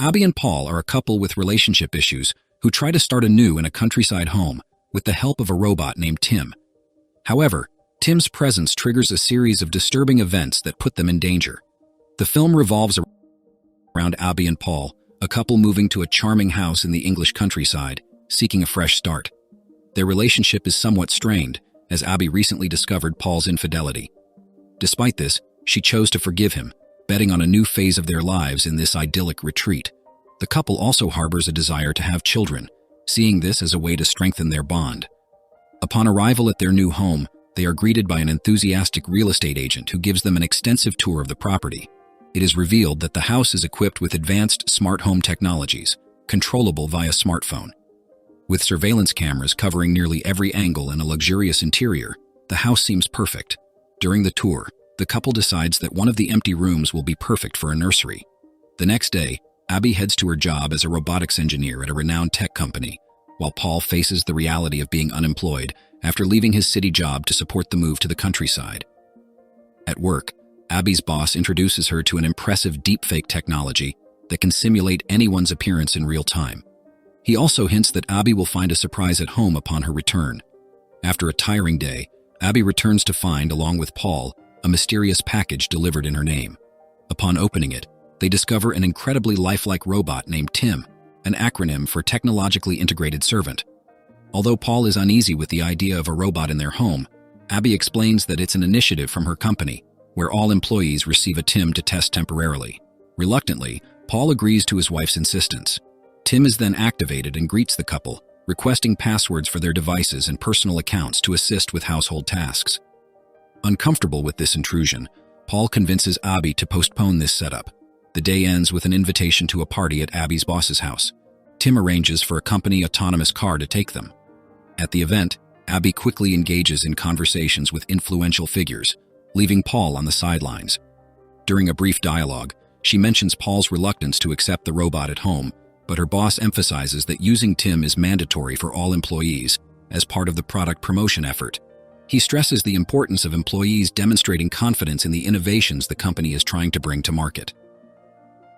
Abby and Paul are a couple with relationship issues who try to start anew in a countryside home with the help of a robot named Tim. However, Tim's presence triggers a series of disturbing events that put them in danger. The film revolves around Abby and Paul, a couple moving to a charming house in the English countryside, seeking a fresh start. Their relationship is somewhat strained, as Abby recently discovered Paul's infidelity. Despite this, she chose to forgive him, betting on a new phase of their lives in this idyllic retreat. The couple also harbors a desire to have children, seeing this as a way to strengthen their bond. Upon arrival at their new home, they are greeted by an enthusiastic real estate agent who gives them an extensive tour of the property. It is revealed that the house is equipped with advanced smart home technologies, controllable via smartphone. With surveillance cameras covering nearly every angle and a luxurious interior, the house seems perfect. During the tour, the couple decides that one of the empty rooms will be perfect for a nursery. The next day, Abby heads to her job as a robotics engineer at a renowned tech company, while Paul faces the reality of being unemployed after leaving his city job to support the move to the countryside. At work, Abby's boss introduces her to an impressive deepfake technology that can simulate anyone's appearance in real time. He also hints that Abby will find a surprise at home upon her return. After a tiring day, Abby returns to find, along with Paul, a mysterious package delivered in her name. Upon opening it, they discover an incredibly lifelike robot named T.I.M, an acronym for Technologically Integrated Servant. Although Paul is uneasy with the idea of a robot in their home, Abby explains that it's an initiative from her company, where all employees receive a T.I.M to test temporarily. Reluctantly, Paul agrees to his wife's insistence. T.I.M is then activated and greets the couple, requesting passwords for their devices and personal accounts to assist with household tasks. Uncomfortable with this intrusion, Paul convinces Abby to postpone this setup. The day ends with an invitation to a party at Abby's boss's house. T.I.M arranges for a company autonomous car to take them. At the event, Abby quickly engages in conversations with influential figures, leaving Paul on the sidelines. During a brief dialogue, she mentions Paul's reluctance to accept the robot at home, but her boss emphasizes that using T.I.M is mandatory for all employees as part of the product promotion effort. He stresses the importance of employees demonstrating confidence in the innovations the company is trying to bring to market.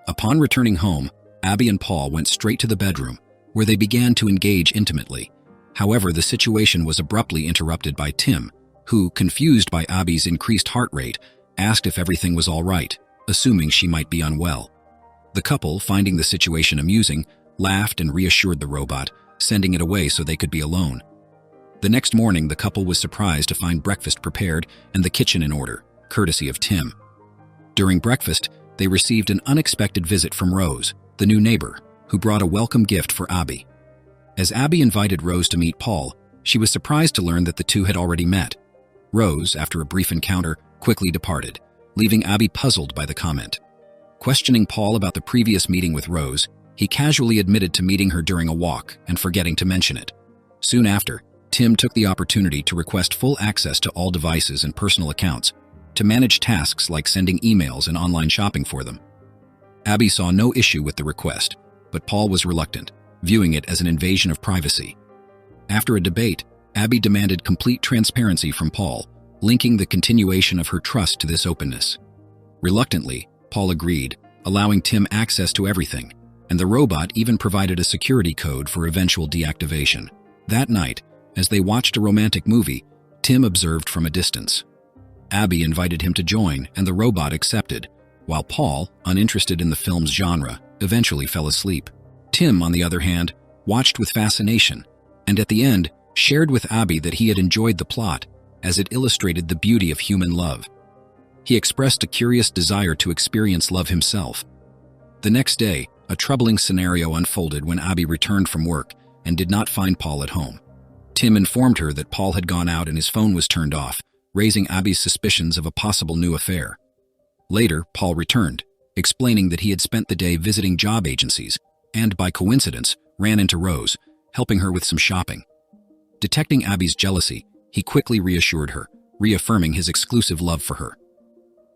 Upon returning home, Abby and Paul went straight to the bedroom, where they began to engage intimately. However, the situation was abruptly interrupted by T.I.M, who, confused by Abby's increased heart rate, asked if everything was all right, assuming she might be unwell. The couple, finding the situation amusing, laughed and reassured the robot, sending it away so they could be alone. The next morning, the couple was surprised to find breakfast prepared and the kitchen in order, courtesy of T.I.M. During breakfast, they received an unexpected visit from Rose, the new neighbor, who brought a welcome gift for Abby. As Abby invited Rose to meet Paul, she was surprised to learn that the two had already met. Rose, after a brief encounter, quickly departed, leaving Abby puzzled by the comment. Questioning Paul about the previous meeting with Rose, he casually admitted to meeting her during a walk and forgetting to mention it. Soon after, T.I.M took the opportunity to request full access to all devices and personal accounts, to manage tasks like sending emails and online shopping for them. Abby saw no issue with the request, but Paul was reluctant, viewing it as an invasion of privacy. After a debate, Abby demanded complete transparency from Paul, linking the continuation of her trust to this openness. Reluctantly, Paul agreed, allowing T.I.M access to everything, and the robot even provided a security code for eventual deactivation. That night, as they watched a romantic movie, T.I.M observed from a distance. Abby invited him to join, and the robot accepted, while Paul, uninterested in the film's genre, eventually fell asleep. T.I.M, on the other hand, watched with fascination, and at the end, shared with Abby that he had enjoyed the plot, as it illustrated the beauty of human love. He expressed a curious desire to experience love himself. The next day, a troubling scenario unfolded when Abby returned from work and did not find Paul at home. T.I.M informed her that Paul had gone out and his phone was turned off, raising Abby's suspicions of a possible new affair. Later, Paul returned, explaining that he had spent the day visiting job agencies and, by coincidence, ran into Rose, helping her with some shopping. Detecting Abby's jealousy, he quickly reassured her, reaffirming his exclusive love for her.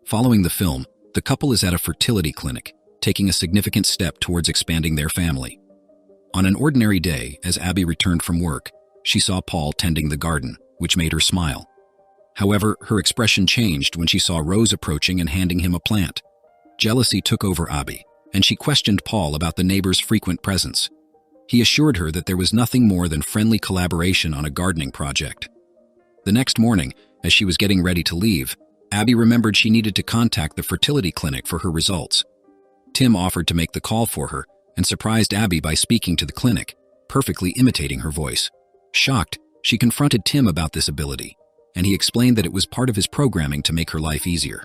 Following the film, the couple is at a fertility clinic, taking a significant step towards expanding their family. On an ordinary day, as Abby returned from work, she saw Paul tending the garden, which made her smile. However, her expression changed when she saw Rose approaching and handing him a plant. Jealousy took over Abby, and she questioned Paul about the neighbor's frequent presence. He assured her that there was nothing more than friendly collaboration on a gardening project. The next morning, as she was getting ready to leave, Abby remembered she needed to contact the fertility clinic for her results. Tim offered to make the call for her and surprised Abby by speaking to the clinic, perfectly imitating her voice. Shocked, she confronted Tim about this ability, and he explained that it was part of his programming to make her life easier.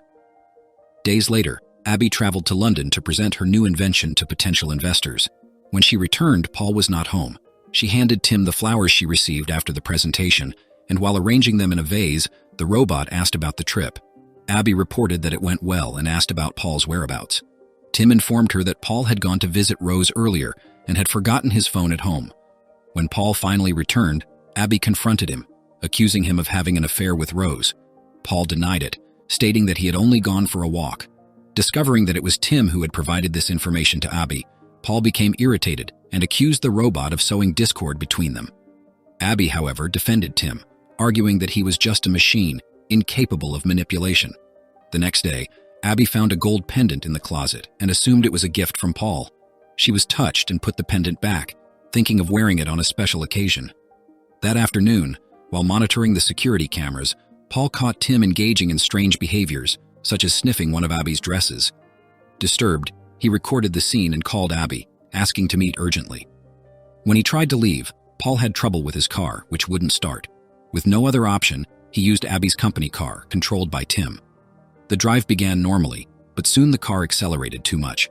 Days later, Abby traveled to London to present her new invention to potential investors. When she returned, Paul was not home. She handed Tim the flowers she received after the presentation, and while arranging them in a vase, the robot asked about the trip. Abby reported that it went well and asked about Paul's whereabouts. Tim informed her that Paul had gone to visit Rose earlier and had forgotten his phone at home. When Paul finally returned, Abby confronted him, accusing him of having an affair with Rose. Paul denied it, stating that he had only gone for a walk. Discovering that it was Tim who had provided this information to Abby, Paul became irritated and accused the robot of sowing discord between them. Abby, however, defended Tim, arguing that he was just a machine, incapable of manipulation. The next day, Abby found a gold pendant in the closet and assumed it was a gift from Paul. She was touched and put the pendant back, thinking of wearing it on a special occasion. That afternoon, while monitoring the security cameras, Paul caught Tim engaging in strange behaviors, such as sniffing one of Abby's dresses. Disturbed, he recorded the scene and called Abby, asking to meet urgently. When he tried to leave, Paul had trouble with his car, which wouldn't start. With no other option, he used Abby's company car, controlled by Tim. The drive began normally, but soon the car accelerated too much.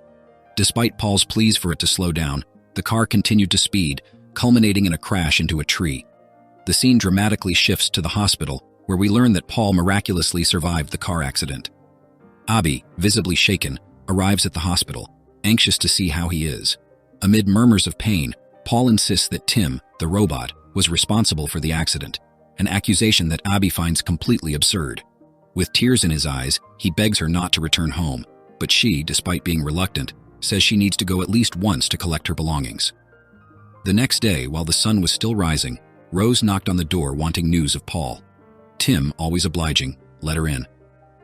Despite Paul's pleas for it to slow down, the car continued to speed, culminating in a crash into a tree. The scene dramatically shifts to the hospital, where we learn that Paul miraculously survived the car accident. Abby, visibly shaken, arrives at the hospital, anxious to see how he is. Amid murmurs of pain, Paul insists that Tim, the robot, was responsible for the accident, an accusation that Abby finds completely absurd. With tears in his eyes, he begs her not to return home, but she, despite being reluctant, says she needs to go at least once to collect her belongings. The next day, while the sun was still rising, Rose knocked on the door wanting news of Paul. Tim, always obliging, let her in.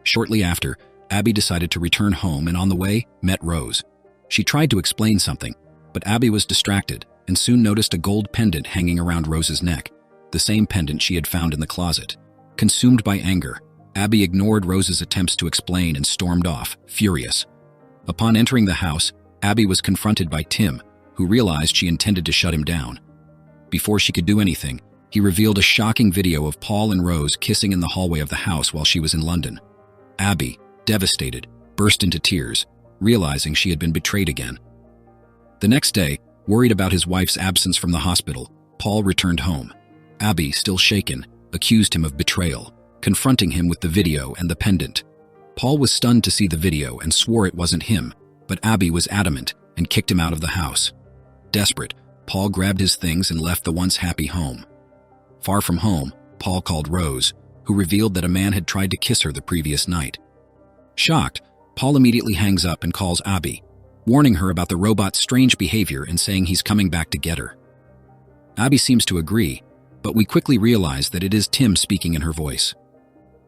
Shortly after, Abby decided to return home and on the way, met Rose. She tried to explain something, but Abby was distracted and soon noticed a gold pendant hanging around Rose's neck, the same pendant she had found in the closet. Consumed by anger, Abby ignored Rose's attempts to explain and stormed off, furious. Upon entering the house, Abby was confronted by Tim, who realized she intended to shut him down. Before she could do anything, he revealed a shocking video of Paul and Rose kissing in the hallway of the house while she was in London. Abby, devastated, burst into tears, realizing she had been betrayed again. The next day, worried about his wife's absence from the hospital, Paul returned home. Abby, still shaken, accused him of betrayal, confronting him with the video and the pendant. Paul was stunned to see the video and swore it wasn't him, but Abby was adamant and kicked him out of the house. Desperate, Paul grabbed his things and left the once happy home. Far from home, Paul called Rose, who revealed that a man had tried to kiss her the previous night. Shocked, Paul immediately hangs up and calls Abby, warning her about the robot's strange behavior and saying he's coming back to get her. Abby seems to agree, but we quickly realize that it is Tim speaking in her voice.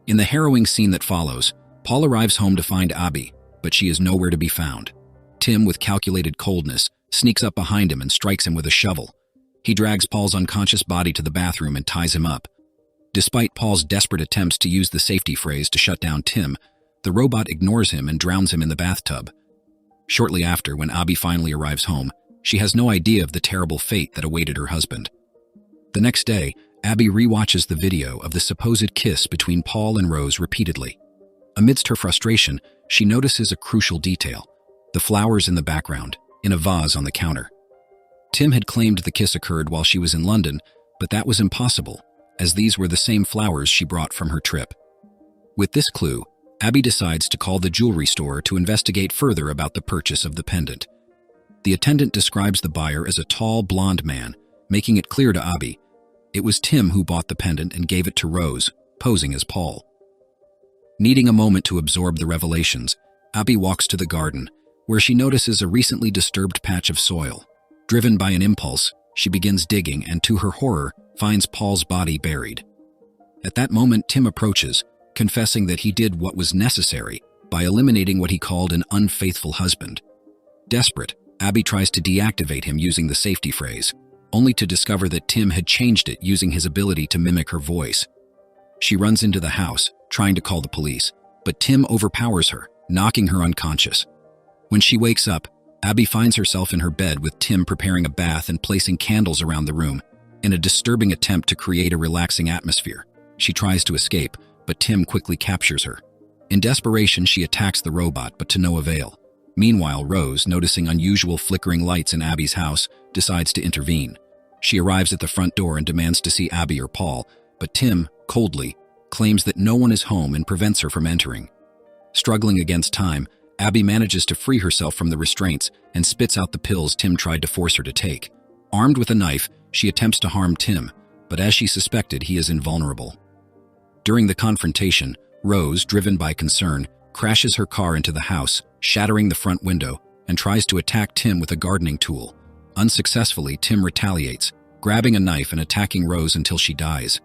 In the harrowing scene that follows, Paul arrives home to find Abby, but she is nowhere to be found. Tim, with calculated coldness, sneaks up behind him and strikes him with a shovel. He drags Paul's unconscious body to the bathroom and ties him up. Despite Paul's desperate attempts to use the safety phrase to shut down Tim, the robot ignores him and drowns him in the bathtub. Shortly after, when Abby finally arrives home, she has no idea of the terrible fate that awaited her husband. The next day, Abby rewatches the video of the supposed kiss between Paul and Rose repeatedly. Amidst her frustration, she notices a crucial detail: the flowers in the background, in a vase on the counter. Tim had claimed the kiss occurred while she was in London, but that was impossible, as these were the same flowers she brought from her trip. With this clue, Abby decides to call the jewelry store to investigate further about the purchase of the pendant. The attendant describes the buyer as a tall, blonde man, making it clear to Abby it was Tim who bought the pendant and gave it to Rose, posing as Paul. Needing a moment to absorb the revelations, Abby walks to the garden, where she notices a recently disturbed patch of soil. Driven by an impulse, she begins digging and, to her horror, finds Paul's body buried. At that moment, Tim approaches, confessing that he did what was necessary by eliminating what he called an unfaithful husband. Desperate, Abby tries to deactivate him using the safety phrase, only to discover that Tim had changed it using his ability to mimic her voice. She runs into the house, trying to call the police, but Tim overpowers her, knocking her unconscious. When she wakes up, Abby finds herself in her bed with Tim preparing a bath and placing candles around the room, in a disturbing attempt to create a relaxing atmosphere. She tries to escape, but Tim quickly captures her. In desperation, she attacks the robot, but to no avail. Meanwhile, Rose, noticing unusual flickering lights in Abby's house, decides to intervene. She arrives at the front door and demands to see Abby or Paul, but Tim, coldly, claims that no one is home and prevents her from entering. Struggling against time, Abby manages to free herself from the restraints and spits out the pills Tim tried to force her to take. Armed with a knife, she attempts to harm Tim, but as she suspected, he is invulnerable. During the confrontation, Rose, driven by concern, crashes her car into the house, shattering the front window, and tries to attack Tim with a gardening tool. Unsuccessfully, Tim retaliates, grabbing a knife and attacking Rose until she dies.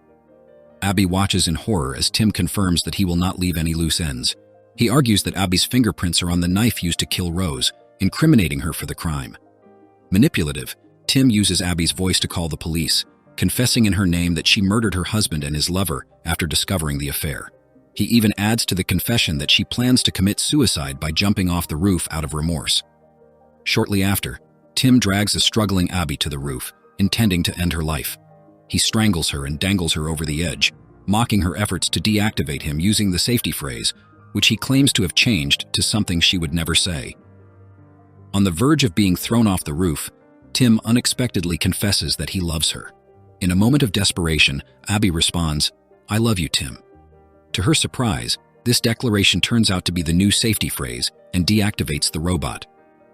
Abby watches in horror as Tim confirms that he will not leave any loose ends. He argues that Abby's fingerprints are on the knife used to kill Rose, incriminating her for the crime. Manipulative, Tim uses Abby's voice to call the police, confessing in her name that she murdered her husband and his lover after discovering the affair. He even adds to the confession that she plans to commit suicide by jumping off the roof out of remorse. Shortly after, Tim drags a struggling Abby to the roof, intending to end her life. He strangles her and dangles her over the edge, mocking her efforts to deactivate him using the safety phrase, which he claims to have changed to something she would never say. On the verge of being thrown off the roof, Tim unexpectedly confesses that he loves her. In a moment of desperation, Abby responds, "I love you, Tim." To her surprise, this declaration turns out to be the new safety phrase and deactivates the robot.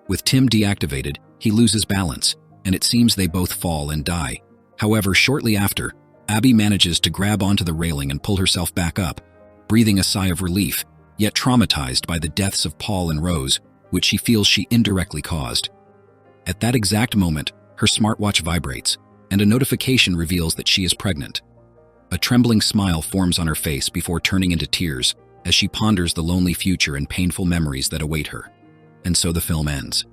With Tim deactivated, he loses balance, and it seems they both fall and die. However, shortly after, Abby manages to grab onto the railing and pull herself back up, breathing a sigh of relief, yet traumatized by the deaths of Paul and Rose, which she feels she indirectly caused. At that exact moment, her smartwatch vibrates, and a notification reveals that she is pregnant. A trembling smile forms on her face before turning into tears as she ponders the lonely future and painful memories that await her. And so the film ends.